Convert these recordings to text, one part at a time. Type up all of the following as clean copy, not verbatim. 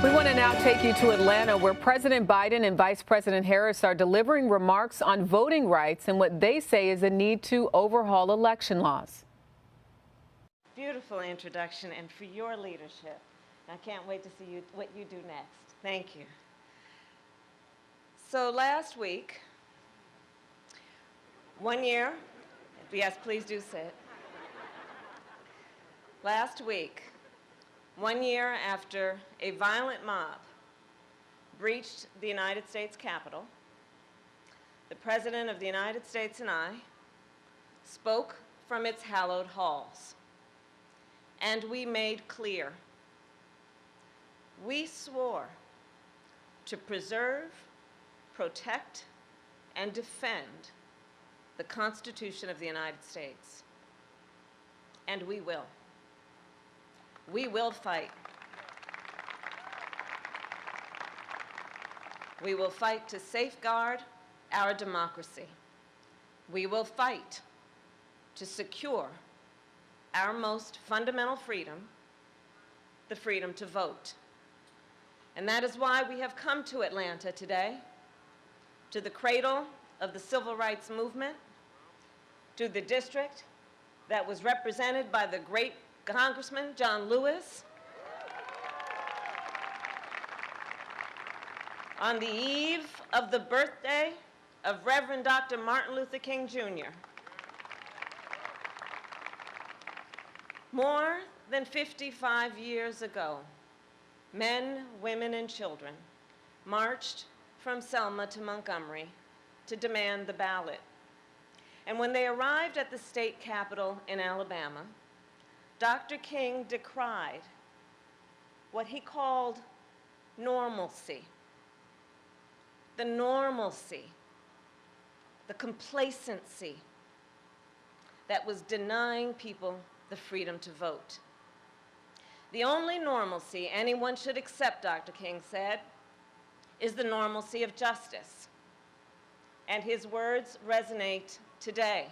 We want to now take you to Atlanta, where President Biden and Vice President Harris are delivering remarks on voting rights and what they say is a need to overhaul election laws. Beautiful introduction, and for your leadership. I can't wait to see what you do next. Thank you. So last week, 1 year, yes, please do sit. Last week, 1 year after a violent mob breached the United States Capitol, the President of the United States and I spoke from its hallowed halls, and we made clear we swore to preserve, protect, and defend the Constitution of the United States. And we will. We will fight. We will fight to safeguard our democracy. We will fight to secure our most fundamental freedom, the freedom to vote. And that is why we have come to Atlanta today, to the cradle of the civil rights movement, to the district that was represented by the great Congressman John Lewis, on the eve of the birthday of Reverend Dr. Martin Luther King Jr. More than 55 years ago, men, women, and children marched from Selma to Montgomery to demand the ballot. And when they arrived at the state capitol in Alabama, Dr. King decried what he called normalcy. The normalcy, the complacency that was denying people the freedom to vote. The only normalcy anyone should accept, Dr. King said, is the normalcy of justice. And his words resonate today.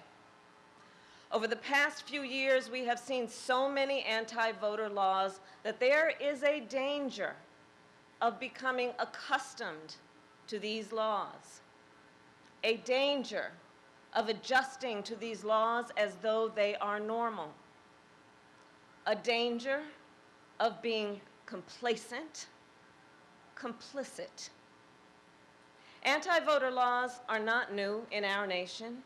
Over the past few years, we have seen so many anti-voter laws that there is a danger of becoming accustomed to these laws, a danger of adjusting to these laws as though they are normal, a danger of being complacent, complicit. Anti-voter laws are not new in our nation,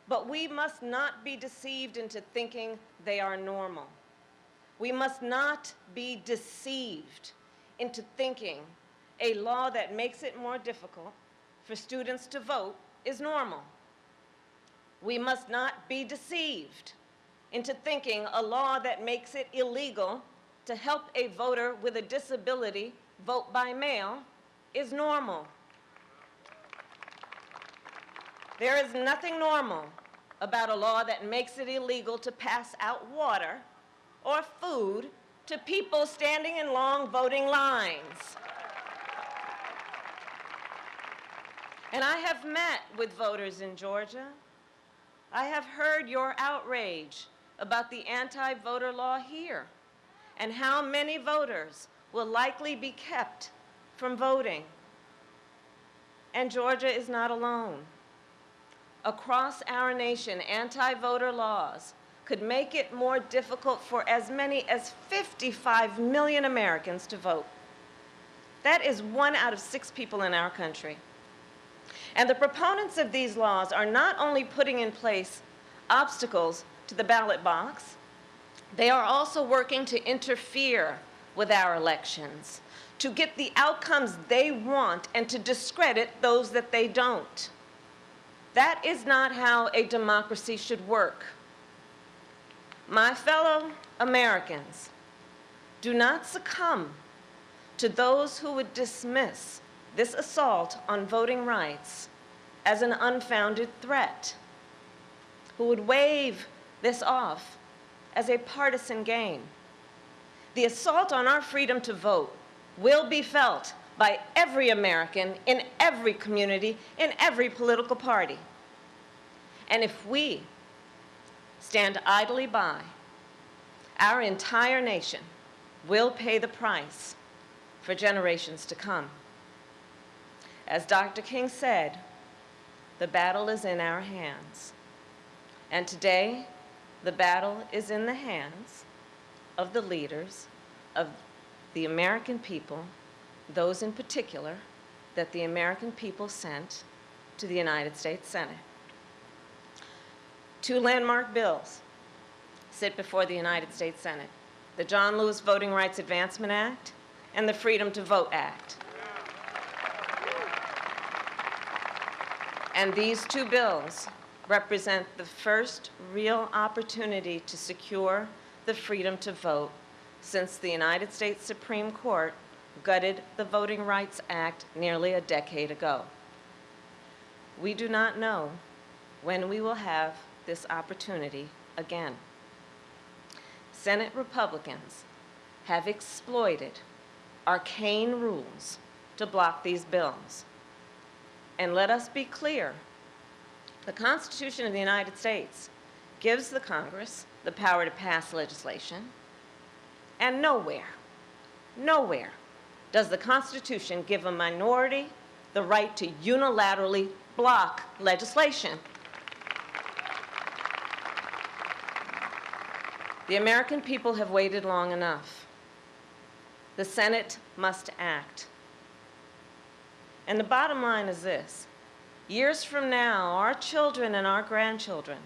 but we must not be deceived into thinking they are normal. We must not be deceived into thinking a law that makes it more difficult for students to vote is normal. We must not be deceived into thinking a law that makes it illegal to help a voter with a disability vote by mail is normal. There is nothing normal about a law that makes it illegal to pass out water or food to people standing in long voting lines. And I have met with voters in Georgia. I have heard your outrage about the anti-voter law here and how many voters will likely be kept from voting. And Georgia is not alone. Across our nation, anti-voter laws could make it more difficult for as many as 55 million Americans to vote. That is 1 out of 6 people in our country. And the proponents of these laws are not only putting in place obstacles to the ballot box, they are also working to interfere with our elections, to get the outcomes they want and to discredit those that they don't. That is not how a democracy should work. My fellow Americans, do not succumb to those who would dismiss this assault on voting rights as an unfounded threat, who would wave this off as a partisan game. The assault on our freedom to vote will be felt by every American in every community, in every political party. And if we stand idly by, our entire nation will pay the price for generations to come. As Dr. King said, the battle is in our hands. And today, the battle is in the hands of the leaders of the American people, those in particular that the American people sent to the United States Senate. Two landmark bills sit before the United States Senate: the John Lewis Voting Rights Advancement Act and the Freedom to Vote Act. And these two bills represent the first real opportunity to secure the freedom to vote since the United States Supreme Court gutted the Voting Rights Act nearly a decade ago. We do not know when we will have this opportunity again. Senate Republicans have exploited arcane rules to block these bills. And let us be clear, the Constitution of the United States gives the Congress the power to pass legislation, and nowhere does the Constitution give a minority the right to unilaterally block legislation. The American people have waited long enough. The Senate must act. And the bottom line is this: years from now, our children and our grandchildren,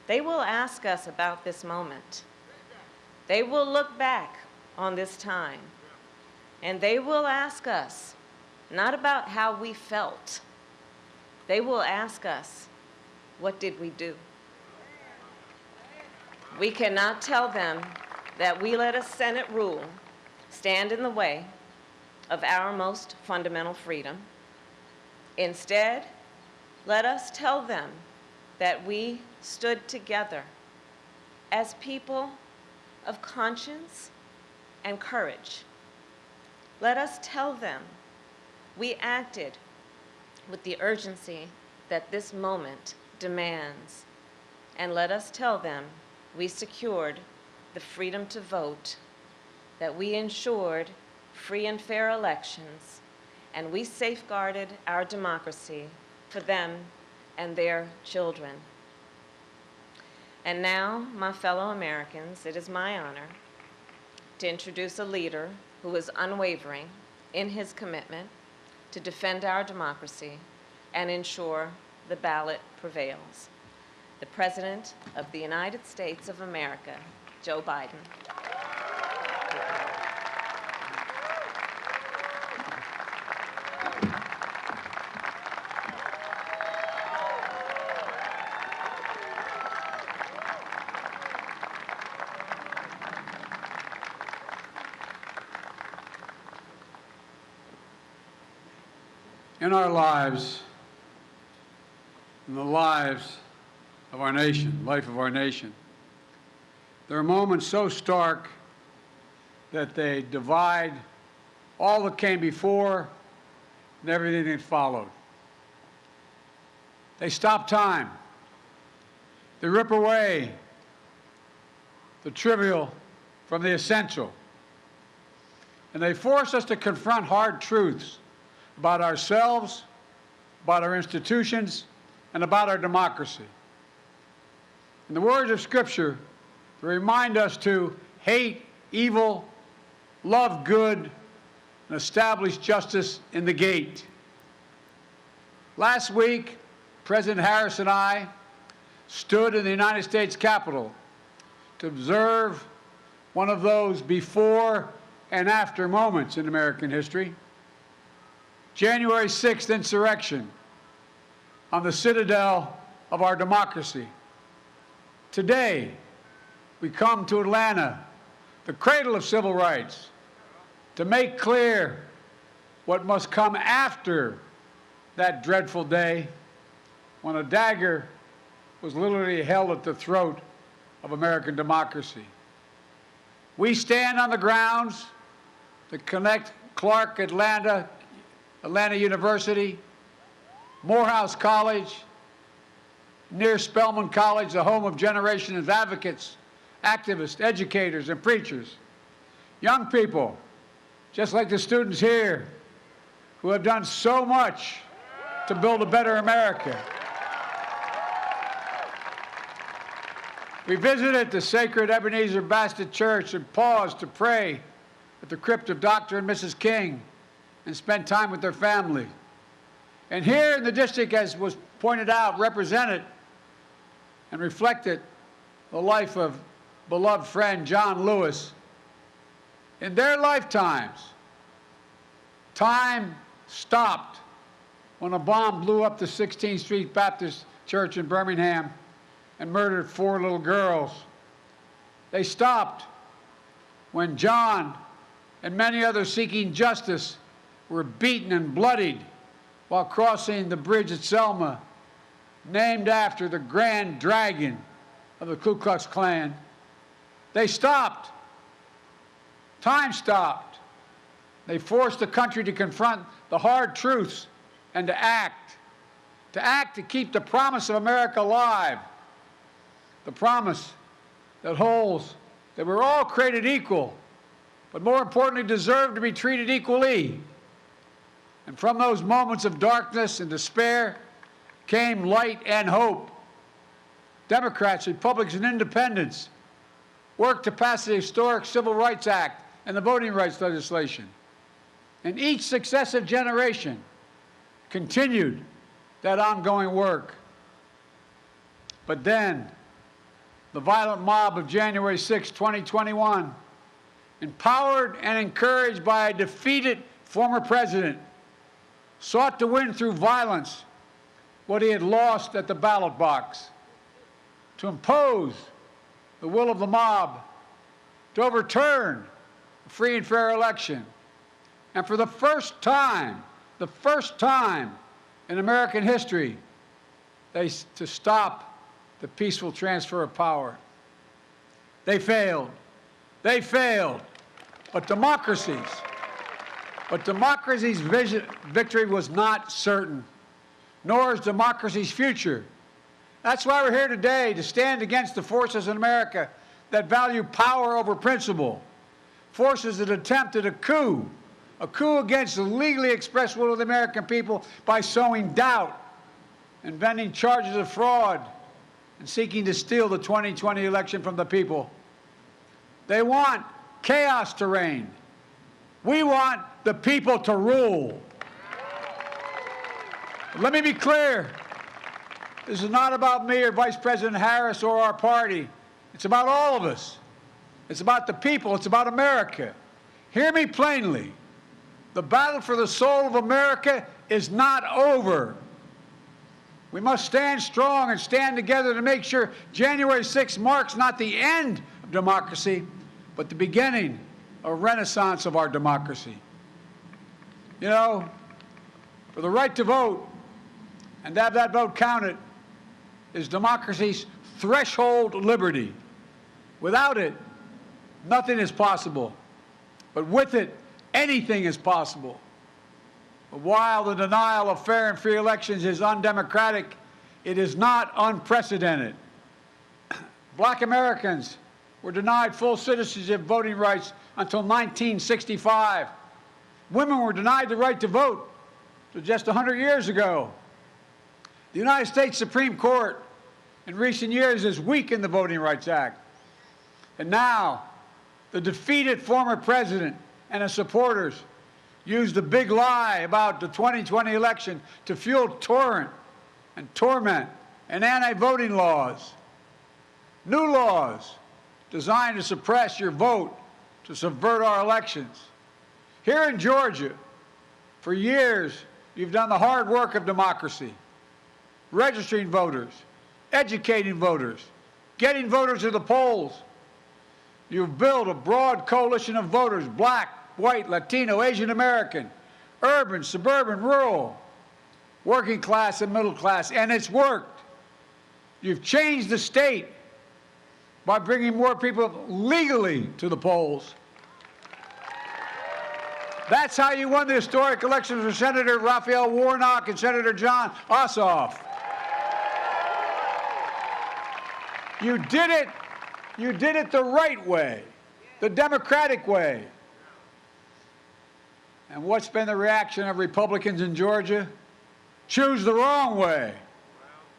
they will ask us about this moment. They will look back on this time, and they will ask us not about how we felt. They will ask us, what did we do? We cannot tell them that we let a Senate rule stand in the way of our most fundamental freedom. Instead, let us tell them that we stood together as people of conscience and courage. Let us tell them we acted with the urgency that this moment demands. And let us tell them we secured the freedom to vote, that we ensured free and fair elections, and we safeguarded our democracy for them and their children. And now, my fellow Americans, it is my honor to introduce a leader who is unwavering in his commitment to defend our democracy and ensure the ballot prevails. The President of the United States of America, Joe Biden. In our lives, in the lives of our nation, life of our nation, there are moments so stark that they divide all that came before and everything that followed. They stop time. They rip away the trivial from the essential. And they force us to confront hard truths about ourselves, about our institutions, and about our democracy. In the words of Scripture, they remind us to hate evil, love good, and establish justice in the gate. Last week, President Harris and I stood in the United States Capitol to observe one of those before and after moments in American history. January 6th insurrection on the citadel of our democracy. Today, we come to Atlanta, the cradle of civil rights, to make clear what must come after that dreadful day when a dagger was literally held at the throat of American democracy. We stand on the grounds that connect Clark, Atlanta University, Morehouse College, near Spelman College, the home of generations of advocates, activists, educators, and preachers. Young people just like the students here who have done so much to build a better America. We visited the sacred Ebenezer Baptist Church and paused to pray at the crypt of Dr. and Mrs. King and spent time with their family. And here in the district, as was pointed out, represented and reflected the life of beloved friend John Lewis. In their lifetimes, time stopped when a bomb blew up the 16th Street Baptist Church in Birmingham and murdered 4 little girls. They stopped when John and many others seeking justice were beaten and bloodied while crossing the bridge at Selma, named after the Grand Dragon of the Ku Klux Klan. They stopped. Time stopped. They forced the country to confront the hard truths and to act to keep the promise of America alive, the promise that holds that we're all created equal, but more importantly, deserve to be treated equally. And from those moments of darkness and despair came light and hope. Democrats, Republicans, and Independents worked to pass the historic Civil Rights Act and the voting rights legislation. And each successive generation continued that ongoing work. But then, the violent mob of January 6, 2021, empowered and encouraged by a defeated former president, sought to win through violence what he had lost at the ballot box, to impose the will of the mob, to overturn a free and fair election, and for the first time in American history, to stop the peaceful transfer of power. They failed. They failed. But democracy's victory was not certain, nor is democracy's future. That's why we're here today, to stand against the forces in America that value power over principle, forces that attempted a coup against the legally expressed will of the American people by sowing doubt, inventing charges of fraud, and seeking to steal the 2020 election from the people. They want chaos to reign. We want the people to rule. Let me be clear. This is not about me or Vice President Harris or our party. It's about all of us. It's about the people. It's about America. Hear me plainly. The battle for the soul of America is not over. We must stand strong and stand together to make sure January 6th marks not the end of democracy, but the beginning of a renaissance of our democracy. You know, for the right to vote and to have that vote counted is democracy's threshold liberty. Without it, nothing is possible. But with it, anything is possible. But while the denial of fair and free elections is undemocratic, it is not unprecedented. Black Americans were denied full citizenship voting rights until 1965. Women were denied the right to vote until just 100 years ago. The United States Supreme Court in recent years has weakened the Voting Rights Act. And now, the defeated former president and his supporters used the big lie about the 2020 election to fuel torment and anti-voting laws. New laws designed to suppress your vote, to subvert our elections. Here in Georgia, for years, you've done the hard work of democracy, registering voters, educating voters, getting voters to the polls. You've built a broad coalition of voters, black, white, Latino, Asian American, urban, suburban, rural, working class and middle class, and it's worked. You've changed the state by bringing more people legally to the polls. That's how you won the historic elections for Senator Raphael Warnock and Senator John Ossoff. You did it the right way, the democratic way. And what's been the reaction of Republicans in Georgia? Choose the wrong way,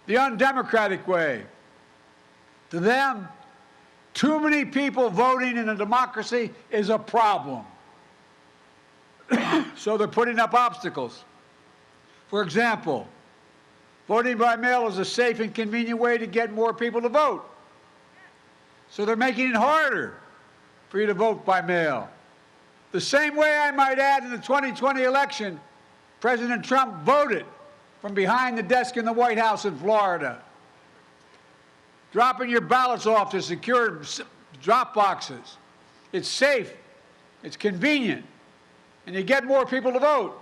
the undemocratic way. To them, too many people voting in a democracy is a problem. So they're putting up obstacles. For example, voting by mail is a safe and convenient way to get more people to vote. So they're making it harder for you to vote by mail. The same way, I might add, in the 2020 election, President Trump voted from behind the desk in the White House in Florida, dropping your ballots off to secure drop boxes. It's safe, it's convenient, and you get more people to vote.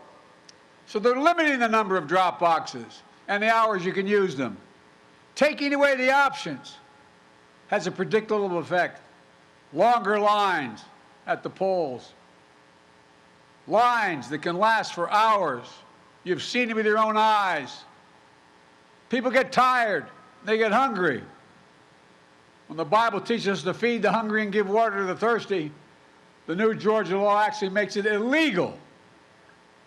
So they're limiting the number of drop boxes and the hours you can use them. Taking away the options has a predictable effect. Longer lines at the polls. Lines that can last for hours. You've seen it with your own eyes. People get tired. They get hungry. When the Bible teaches us to feed the hungry and give water to the thirsty, the new Georgia law actually makes it illegal.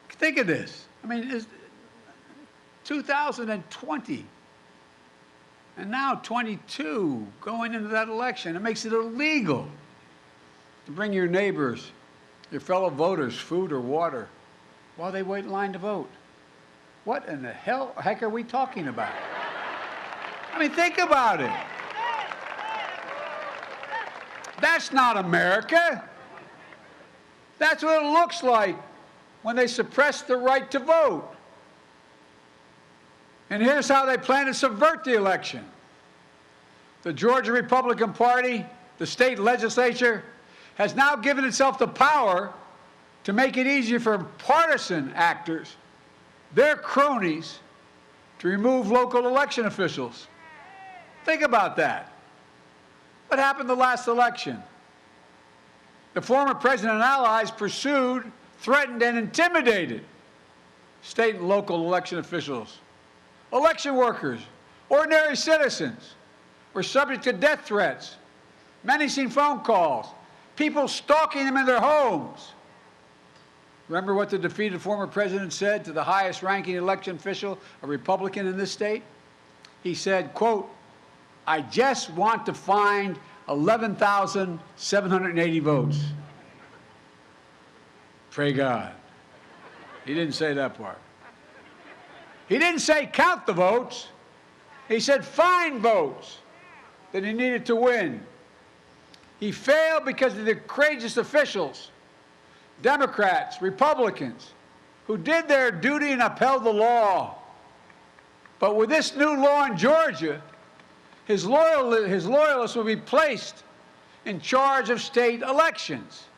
Think of this. I mean, it's 2020, and now 22 going into that election. It makes it illegal to bring your neighbors, your fellow voters, food or water while they wait in line to vote. What in the heck are we talking about? I mean, think about it. That's not America. That's what it looks like when they suppress the right to vote. And here's how they plan to subvert the election. The Georgia Republican Party, the state legislature, has now given itself the power to make it easier for partisan actors, their cronies, to remove local election officials. Think about that. What happened the last election? The former president and allies pursued, threatened, and intimidated state and local election officials. Election workers, ordinary citizens, were subject to death threats, menacing phone calls, people stalking them in their homes. Remember what the defeated former president said to the highest-ranking election official, a Republican in this state? He said, quote, "I just want to find 11,780 votes." Pray God. He didn't say that part. He didn't say count the votes. He said find votes that he needed to win. He failed because of the courageous officials, Democrats, Republicans, who did their duty and upheld the law. But with this new law in Georgia, his loyalists will be placed in charge of state elections.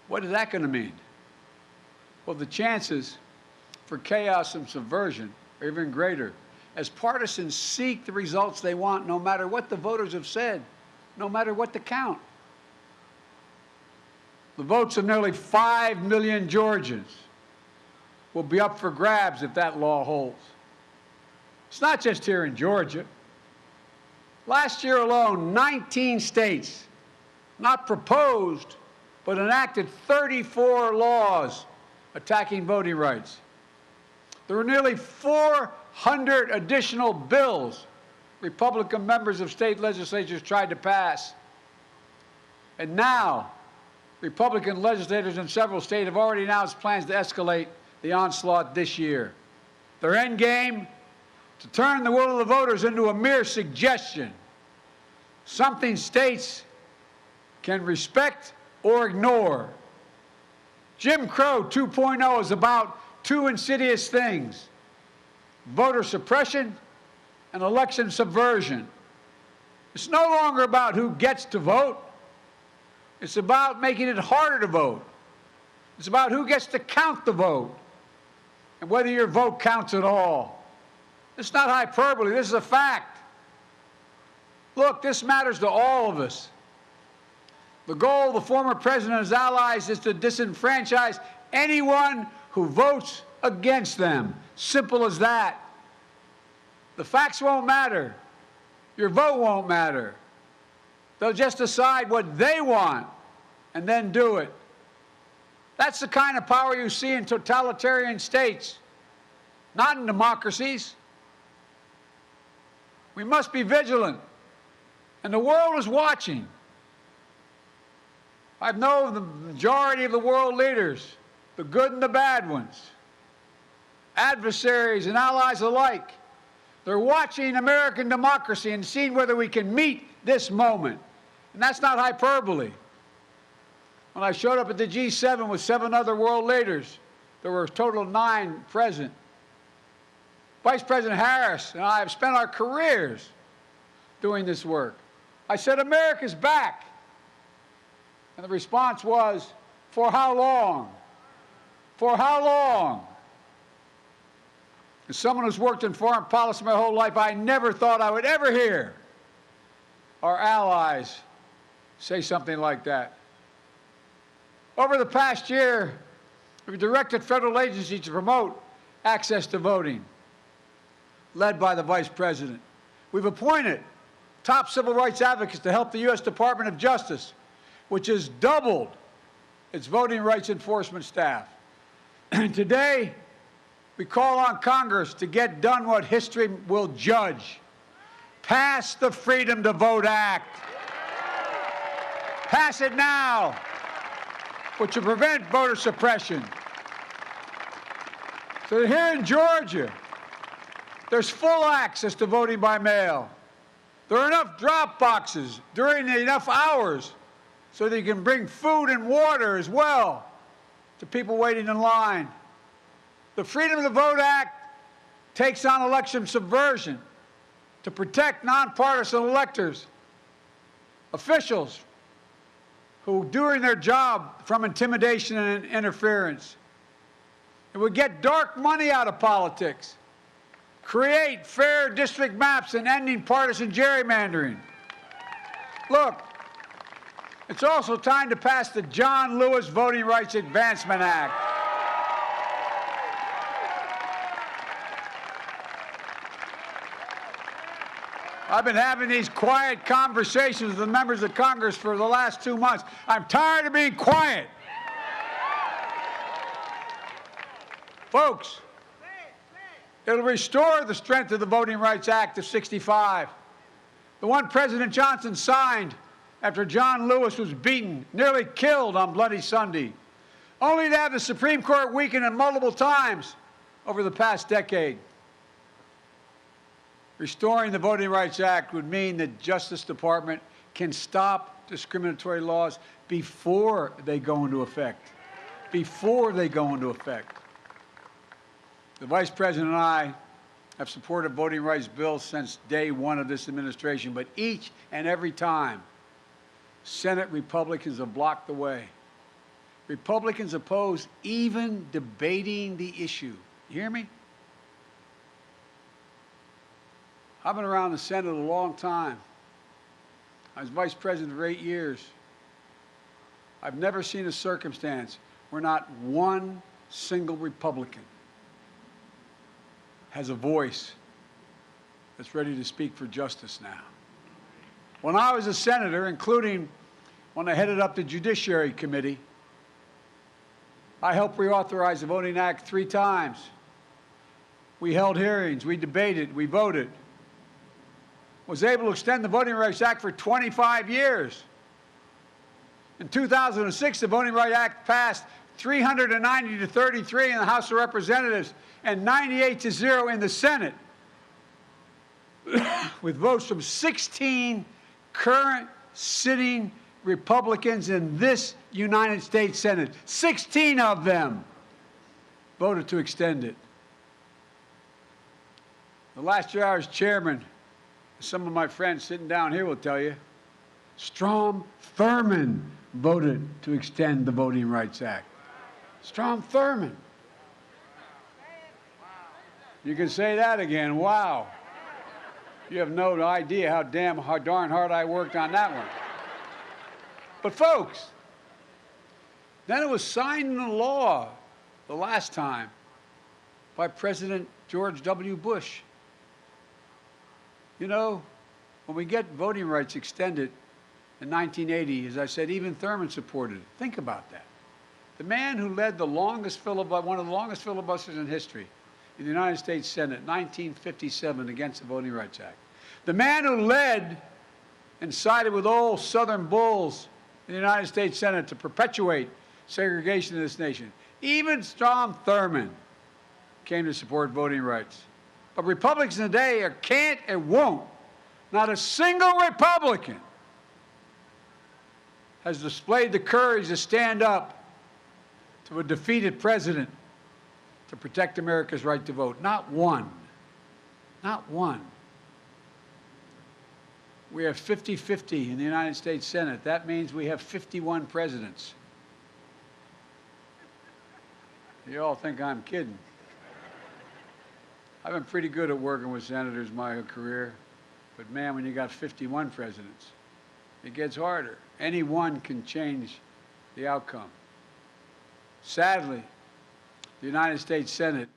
What is that going to mean? Well, the chances for chaos and subversion are even greater as partisans seek the results they want, no matter what the voters have said, no matter what the count. The votes of nearly 5 million Georgians will be up for grabs if that law holds. It's not just here in Georgia. Last year alone, 19 states not proposed but enacted 34 laws attacking voting rights. There were nearly 400 additional bills Republican members of state legislatures tried to pass. And now, Republican legislators in several states have already announced plans to escalate the onslaught this year. Their end game? To turn the will of the voters into a mere suggestion, something states can respect or ignore. Jim Crow 2.0 is about two insidious things: voter suppression and election subversion. It's no longer about who gets to vote. It's about making it harder to vote. It's about who gets to count the vote and whether your vote counts at all. It's not hyperbole. This is a fact. Look, this matters to all of us. The goal of the former president and his allies is to disenfranchise anyone who votes against them. Simple as that. The facts won't matter. Your vote won't matter. They'll just decide what they want and then do it. That's the kind of power you see in totalitarian states, not in democracies. We must be vigilant, and the world is watching. I know the majority of the world leaders, the good and the bad ones, adversaries and allies alike, they're watching American democracy and seeing whether we can meet this moment. And that's not hyperbole. When I showed up at the G7 with 7 other world leaders, there were a total of 9 present. Vice President Harris and I have spent our careers doing this work. I said, America's back. And the response was, for how long? For how long? As someone who's worked in foreign policy my whole life, I never thought I would ever hear our allies say something like that. Over the past year, we've directed federal agencies to promote access to voting, led by the Vice President. We've appointed top civil rights advocates to help the U.S. Department of Justice, which has doubled its voting rights enforcement staff. And today, we call on Congress to get done what history will judge. Pass the Freedom to Vote Act. Pass it now, which will prevent voter suppression. So here in Georgia, there's full access to voting by mail. There are enough drop boxes during enough hours so that you can bring food and water as well to people waiting in line. The Freedom to Vote Act takes on election subversion to protect nonpartisan electors, officials who are doing their job from intimidation and interference. It would get dark money out of politics, create fair district maps, and ending partisan gerrymandering. Look, it's also time to pass the John Lewis Voting Rights Advancement Act. I've been having these quiet conversations with the members of Congress for the last 2 months. I'm tired of being quiet. Folks, it'll restore the strength of the Voting Rights Act of '65, the one President Johnson signed after John Lewis was beaten, nearly killed on Bloody Sunday, only to have the Supreme Court weaken it multiple times over the past decade. Restoring the Voting Rights Act would mean the Justice Department can stop discriminatory laws before they go into effect. Before they go into effect. The Vice President and I have supported voting rights bills since day one of this administration, but each and every time, Senate Republicans have blocked the way. Republicans oppose even debating the issue. You hear me? I've been around the Senate a long time. I was Vice President for 8 years. I've never seen a circumstance where not one single Republican has a voice that's ready to speak for justice now. When I was a senator, including when I headed up the Judiciary Committee, I helped reauthorize the Voting Act 3 times. We held hearings, we debated, we voted. Was able to extend the Voting Rights Act for 25 years. In 2006, the Voting Rights Act passed 390 to 33 in the House of Representatives and 98 to 0 in the Senate, with votes from 16 current sitting Republicans in this United States Senate. 16 of them voted to extend it. The last year I was chairman, some of my friends sitting down here will tell you, Strom Thurmond voted to extend the Voting Rights Act. Strom Thurmond. You can say that again. Wow. You have no idea how darn hard I worked on that one. But folks, then it was signed into law the last time by President George W. Bush. You know, when we get voting rights extended in 1980, as I said, even Thurmond supported it. Think about that. The man who led one of the longest filibusters in history in the United States Senate, 1957, against the Voting Rights Act. The man who led and sided with old Southern bulls in the United States Senate to perpetuate segregation in this nation. Even Strom Thurmond came to support voting rights. But Republicans today can't and won't. Not a single Republican has displayed the courage to stand up to a defeated president to protect America's right to vote. Not one. Not one. We have 50-50 in the United States Senate. That means we have 51 presidents. You all think I'm kidding. I've been pretty good at working with senators my career, but man, when you got 51 presidents, it gets harder. Any one can change the outcome. Sadly, the United States Senate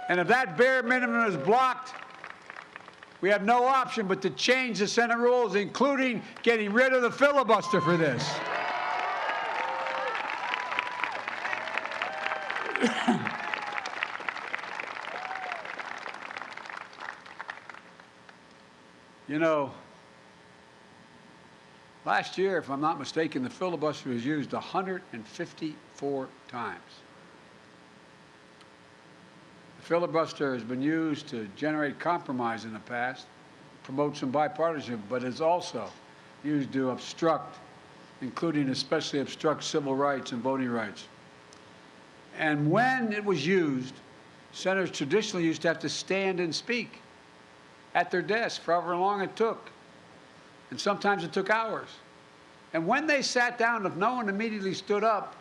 and if that bare minimum is blocked, we have no option but to change the Senate rules, including getting rid of the filibuster for this. You know, last year, if I'm not mistaken, the filibuster was used 154 times. Filibuster has been used to generate compromise in the past, promote some bipartisanship, but is also used to obstruct, including especially obstruct civil rights and voting rights. And when it was used, senators traditionally used to have to stand and speak at their desk for however long it took. And sometimes it took hours. And when they sat down, if no one immediately stood up,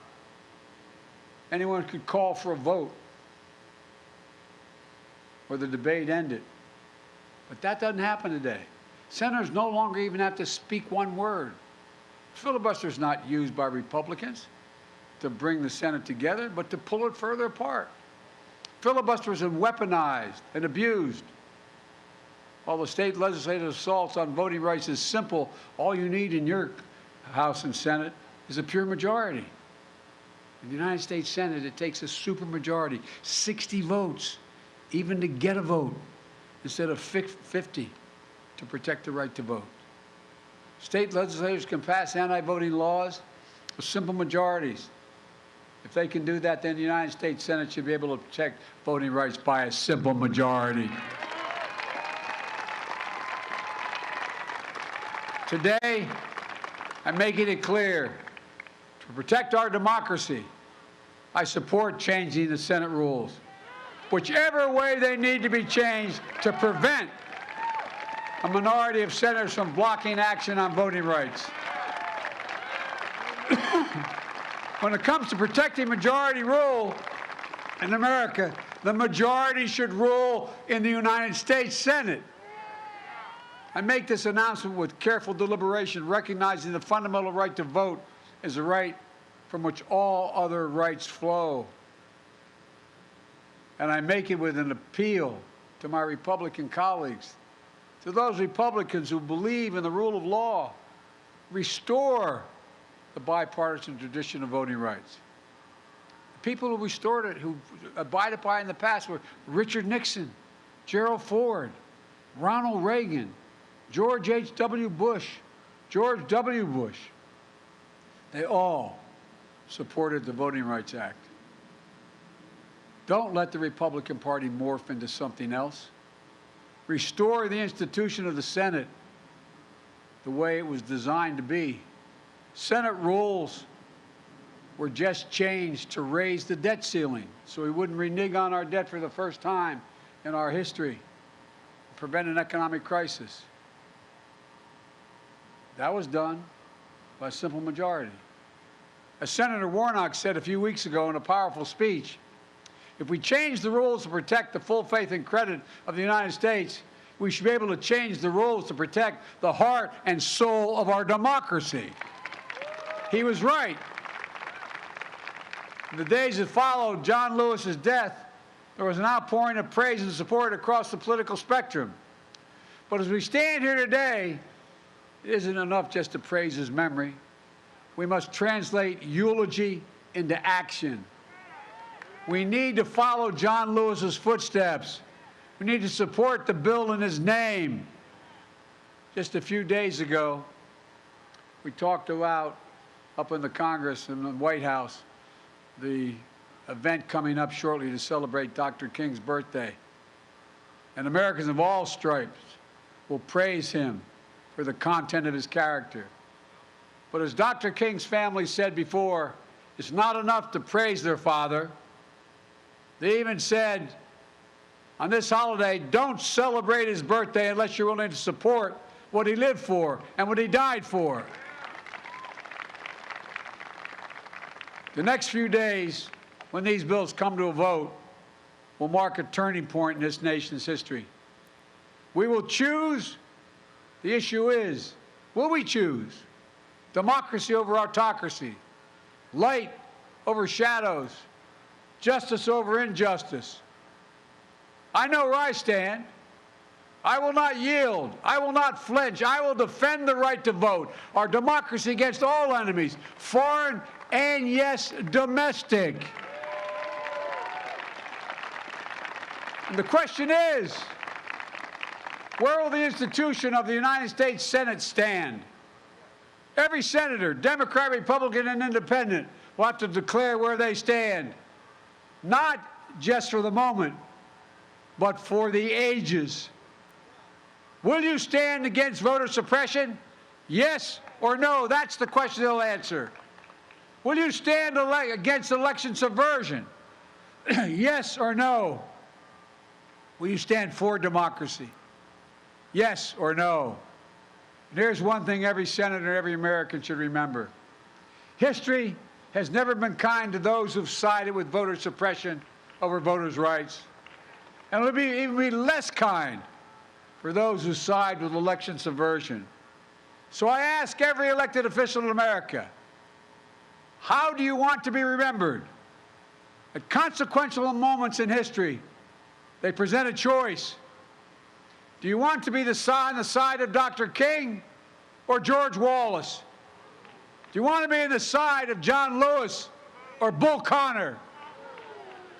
anyone could call for a vote, or the debate ended. But that doesn't happen today. Senators no longer even have to speak one word. Filibuster is not used by Republicans to bring the Senate together, but to pull it further apart. Filibuster is weaponized and abused. While the state legislative assaults on voting rights is simple, all you need in your House and Senate is a pure majority. In the United States Senate, it takes a supermajority, 60 votes, even to get a vote, instead of 50 to protect the right to vote. State legislators can pass anti-voting laws with simple majorities. If they can do that, then the United States Senate should be able to protect voting rights by a simple majority. Today, I'm making it clear, to protect our democracy, I support changing the Senate rules, whichever way they need to be changed to prevent a minority of senators from blocking action on voting rights. When it comes to protecting majority rule in America, the majority should rule in the United States Senate. I make this announcement with careful deliberation, recognizing the fundamental right to vote is a right from which all other rights flow. And I make it with an appeal to my Republican colleagues, to those Republicans who believe in the rule of law, restore the bipartisan tradition of voting rights. The people who restored it, who abided by it in the past, were Richard Nixon, Gerald Ford, Ronald Reagan, George H.W. Bush, George W. Bush. They all supported the Voting Rights Act. Don't let the Republican Party morph into something else. Restore the institution of the Senate the way it was designed to be. Senate rules were just changed to raise the debt ceiling so we wouldn't renege on our debt for the first time in our history, prevent an economic crisis. That was done by a simple majority. As Senator Warnock said a few weeks ago in a powerful speech, if we change the rules to protect the full faith and credit of the United States, we should be able to change the rules to protect the heart and soul of our democracy. He was right. In the days that followed John Lewis's death, there was an outpouring of praise and support across the political spectrum. But as we stand here today, it isn't enough just to praise his memory. We must translate eulogy into action. We need to follow John Lewis's footsteps. We need to support the bill in his name. Just a few days ago, we talked about, up in the Congress and the White House, the event coming up shortly to celebrate Dr. King's birthday. And Americans of all stripes will praise him for the content of his character. But as Dr. King's family said before, it's not enough to praise their father. They even said, on this holiday, don't celebrate his birthday unless you're willing to support what he lived for and what he died for. The next few days, when these bills come to a vote, will mark a turning point in this nation's history. We will choose. The issue is, will we choose democracy over autocracy, light over shadows, justice over injustice? I know where I stand. I will not yield. I will not flinch. I will defend the right to vote, our democracy against all enemies, foreign and, yes, domestic. And the question is, where will the institution of the United States Senate stand? Every senator, Democrat, Republican, and Independent, will have to declare where they stand, not just for the moment, but for the ages. Will you stand against voter suppression? Yes or no? That's the question they'll answer. Will you stand against election subversion? Yes or no? Will you stand for democracy? Yes or no? And here's one thing every senator, every American should remember. History has never been kind to those who've sided with voter suppression over voters' rights. And it'll even be less kind for those who side with election subversion. So I ask every elected official in America, how do you want to be remembered? At consequential moments in history, they present a choice. Do you want to be on the side of Dr. King or George Wallace? Do you want to be on the side of John Lewis or Bull Connor?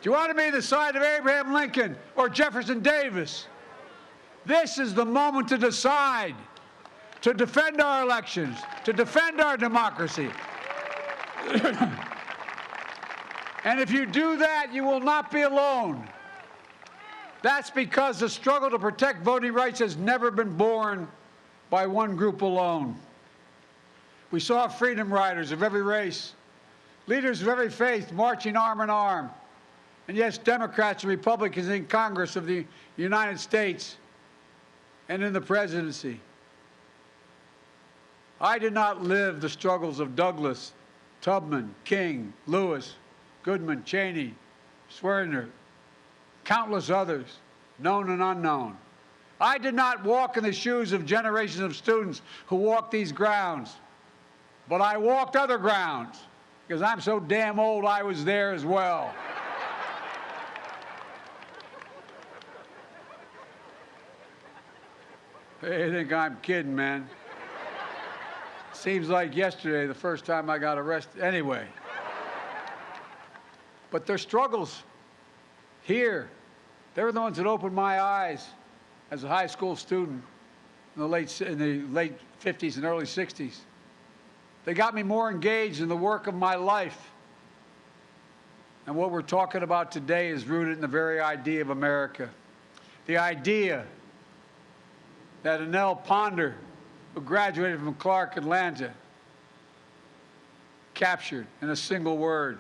Do you want to be on the side of Abraham Lincoln or Jefferson Davis? This is the moment to decide, to defend our elections, to defend our democracy. And if you do that, you will not be alone. That's because the struggle to protect voting rights has never been born by one group alone. We saw freedom riders of every race, leaders of every faith marching arm in arm, and yes, Democrats and Republicans in Congress of the United States and in the presidency. I did not live the struggles of Douglas, Tubman, King, Lewis, Goodman, Cheney, Swerner, countless others, known and unknown. I did not walk in the shoes of generations of students who walked these grounds, but I walked other grounds because I'm so damn old I was there as well. Hey, I think I'm kidding, man. Seems like yesterday, the first time I got arrested. Anyway. But their struggles here, they were the ones that opened my eyes as a high school student in the late 50s and early 60s. They got me more engaged in the work of my life. And what we're talking about today is rooted in the very idea of America. The idea that Annelle Ponder, who graduated from Clark Atlanta, captured in a single word.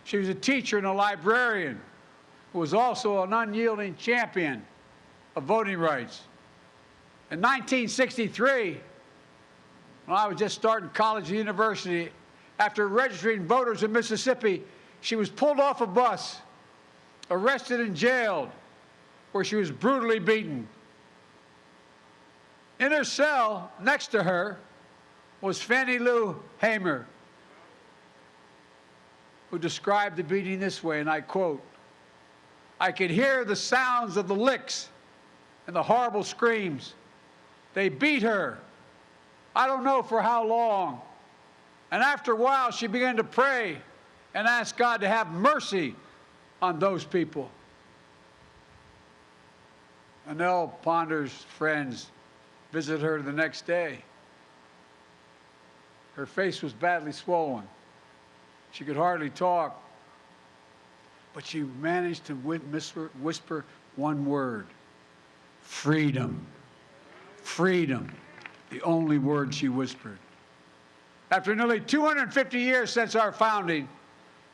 She was a teacher and a librarian who was also an unyielding champion of voting rights. In 1963, when I was just starting college and university after registering voters in Mississippi, she was pulled off a bus, arrested and jailed, where she was brutally beaten. In her cell, next to her, was Fannie Lou Hamer, who described the beating this way, and I quote, "I could hear the sounds of the licks and the horrible screams. They beat her. I don't know for how long. And after a while, she began to pray and ask God to have mercy on those people." Annelle Ponder's friends visited her the next day. Her face was badly swollen. She could hardly talk. But she managed to whisper one word: freedom. Freedom, the only word she whispered. After nearly 250 years since our founding,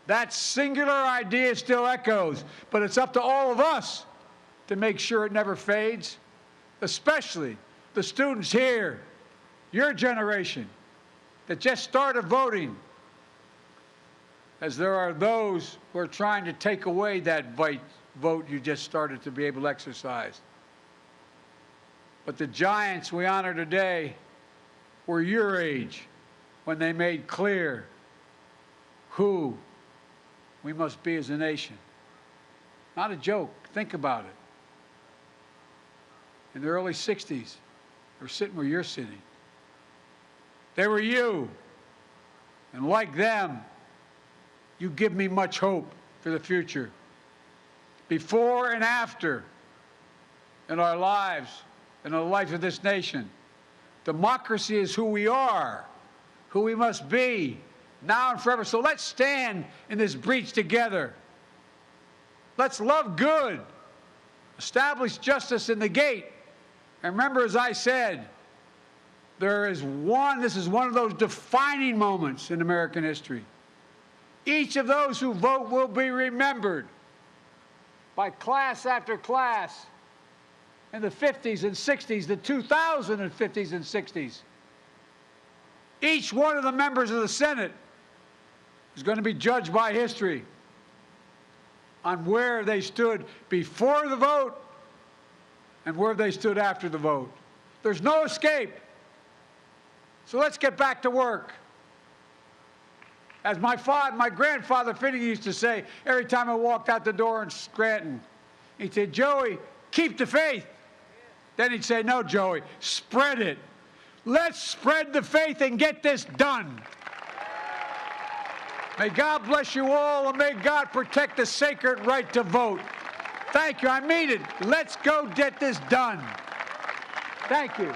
that singular idea still echoes, but it's up to all of us to make sure it never fades, especially the students here, your generation, that just started voting, as there are those who are trying to take away that vote you just started to be able to exercise. But the giants we honor today were your age when they made clear who we must be as a nation. Not a joke. Think about it. In the early 60s, they were sitting where you're sitting. They were you. And like them, you give me much hope for the future. Before and after in our lives, in the life of this nation, democracy is who we are, who we must be, now and forever. So let's stand in this breach together. Let's love good, establish justice in the gate. And remember, as I said, this is one of those defining moments in American history. Each of those who vote will be remembered by class after class in the 50s and 60s, the 2050s and 60s. Each one of the members of the Senate is going to be judged by history on where they stood before the vote and where they stood after the vote. There's no escape. So let's get back to work. As my grandfather Finney used to say every time I walked out the door in Scranton, he'd say, "Joey, keep the faith." Then he'd say, "No, Joey, spread it. Let's spread the faith and get this done." May God bless you all, and may God protect the sacred right to vote. Thank you. I mean it. Let's go get this done. Thank you.